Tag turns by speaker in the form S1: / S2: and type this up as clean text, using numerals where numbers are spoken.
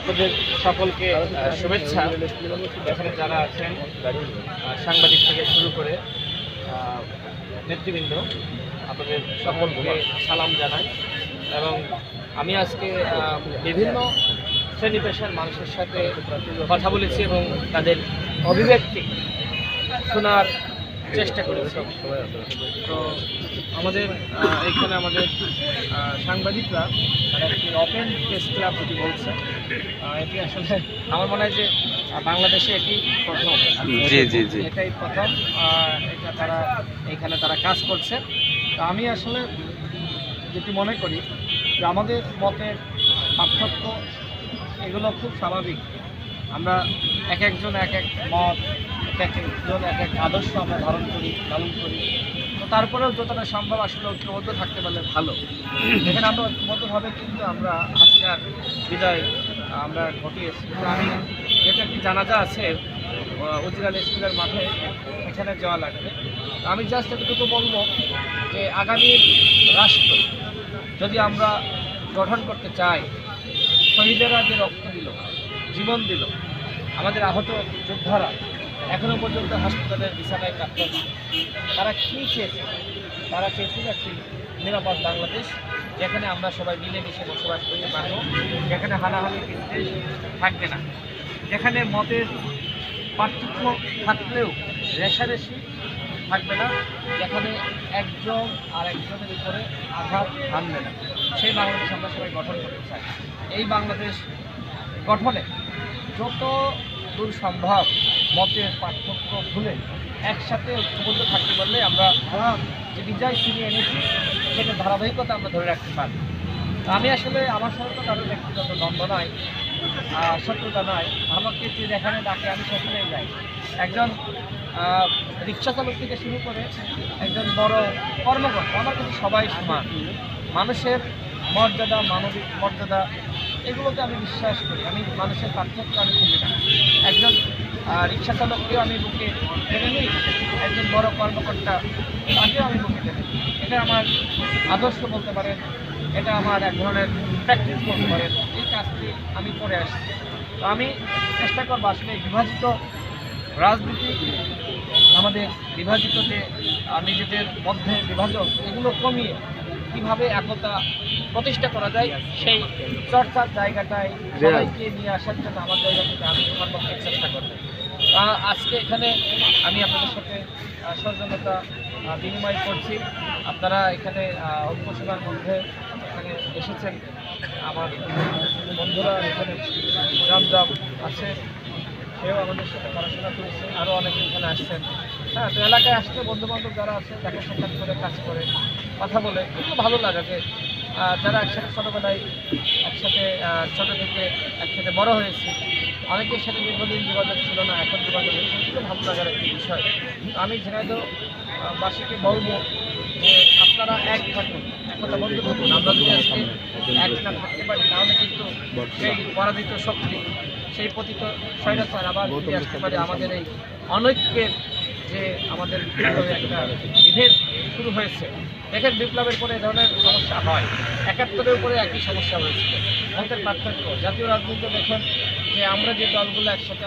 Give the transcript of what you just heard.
S1: আপনাদের সকলকে শুভেচ্ছা। এখানে যারা আছেন সাংবাদিক থেকে শুরু করে নেতৃবৃন্দ, আপনাদের সকলকে সালাম জানাই। এবং আমি আজকে বিভিন্ন শ্রেণী পেশার মানুষের সাথে কথা বলেছি এবং তাদের অভিব্যক্তি শোনার চেষ্টা করেছি। তো আমাদের এখানে আমাদের সাংবাদিকরা তারা একটি ওপেন প্রেস ক্লাব যেটি বলছে, এটি আসলে আমার মনে হয় যে বাংলাদেশে এটি প্রথম। এটাই প্রথম, এটা তারা এখানে তারা কাজ করছে। তো আমি আসলে যেটি মনে করি যে আমাদের মতের পার্থক্য এগুলো খুব স্বাভাবিক। আমরা এক একজন এক এক মত, এক একজন এক এক আদর্শ আমরা ধারণ করি, পালন করি। তো তারপরেও যতটা সম্ভব আসলে ঐক্যবদ্ধ থাকতে পারলে ভালো। এখানে আমরা ঐক্যবদ্ধভাবে কিন্তু আমরা হাসিনার বিদায় আমরা ঘটিয়েছি। তো আমি যেটা একটি জানাজা আছে উজিরাল স্কুলের মাঠে, এখানে যাওয়া লাগবে। আমি জাস্ট এতটুকু বলবো যে আগামীর রাষ্ট্র যদি আমরা গঠন করতে চাই, শহীদেরা যে রক্ত দিল, জীবন দিল, আমাদের আহত যোদ্ধারা এখনও পর্যন্ত হাসপাতালের বিছানায় কাটতেছে, তারা কী চেয়েছে? তারা চেয়েছিল একটি নিরাপদ বাংলাদেশ, যেখানে আমরা সবাই মিলেমিশে বসবাস করতে পারবো, যেখানে হানাহানি বিদ্বেষ থাকবে না, যেখানে মতের পার্থক্য থাকলেও রেষারেষি থাকবে না, যেখানে একজন আর একজনের উপরে আঘাত হানবে না। সেই বাংলাদেশ আমরা সবাই গঠন করতে চাই। এই বাংলাদেশ গঠনে যত দূর সম্ভব মতের পার্থক্য ভুলে একসাথে ঐক্যবদ্ধ থাকতে পারলে আমরা যে বিজয় ফিরিয়ে এনেছি সেটা ধারাবাহিকতা আমরা ধরে রাখতে পারি। আমি আসলে আমার সঙ্গে তো কারো ব্যক্তিগত দ্বন্দ্ব নয়, শত্রুতা নয়। আমাকে যে যেখানে ডাকে আমি সেখানে যাই। একজন রিক্সা চালক থেকে শুরু করে একজন বড় কর্মকর্তা, আমার কাছে সবাই সমান। মানুষের মর্যাদা, মানবিক মর্যাদা, এগুলোকে আমি বিশ্বাস করি। আমি মানুষের পার্থক্য আমি খুঁজি না। একজন রিক্সা চালককেও আমি বুকে টেনে নিই, একজন বড় কর্মকর্তা তাকেও আমি বুকে টেনে নিই। এটা আমার আদর্শ বলতে পারেন, এটা আমার এক ধরনের প্র্যাকটিস বলতে পারেন। এই কাজটি আমি করে আসছি। তো আমি চেষ্টা করবো আসলে বিভাজিত রাজনীতি, আমাদের বিভাজিত যে নিজেদের মধ্যে বিভাজন, এগুলো কমিয়ে কীভাবে একতা প্রতিষ্ঠা করা যায় সেই চর্চার জায়গাটায় সবাইকে নিয়ে আসার জন্য আমার জায়গা থেকে আমি আমার পক্ষে চেষ্টা করব। আজকে এখানে আমি আপনাদের সাথে সৌজন্যতা বিনিময় করছি। আপনারা এখানে অল্প সময়ের মধ্যে এখানে এসেছেন। আমার বন্ধুরা এখানে রামদাম আছে, সেও আমাদের সাথে পড়াশোনা করেছে, আরও অনেকে এখানে আসছেন। হ্যাঁ, তো এলাকায় আসলে বন্ধুবান্ধব যারা আছে দেখা সাক্ষাৎ করে, কাজ করে, কথা বলে খুব ভালো লাগে যে যারা একসাথে ছোটোবেলায় একসাথে ছোটো থেকে একসাথে বড় হয়েছে, অনেকের সাথে দীর্ঘদিন যোগাযোগ ছিল না, এখন যোগাযোগ হয়েছে, খুব ভালো লাগার একটি বিষয়। আমি ঝিনাইদহবাসীকে বলবো যে আপনারা এক থাকুন, একতা বন্ধু থাকুন। আমরা যদি আজকে এক না থাকতে পারি তাহলে কিন্তু সেই পরাজিত শক্তি, সেই পতিত স্বৈরাচার আবার ফিরে আসতে পারে। আমাদের এই অনৈক্যের যে আমাদের একটা বিভেদ শুরু হয়েছে, দেখেন বিপ্লবের পরে এই ধরনের সমস্যা হয়। ৭১-এর উপরে একই সমস্যা হয়েছিল, মতের পার্থক্য। জাতীয় রাজনীতিতে দেখেন যে আমরা যে দলগুলো একসাথে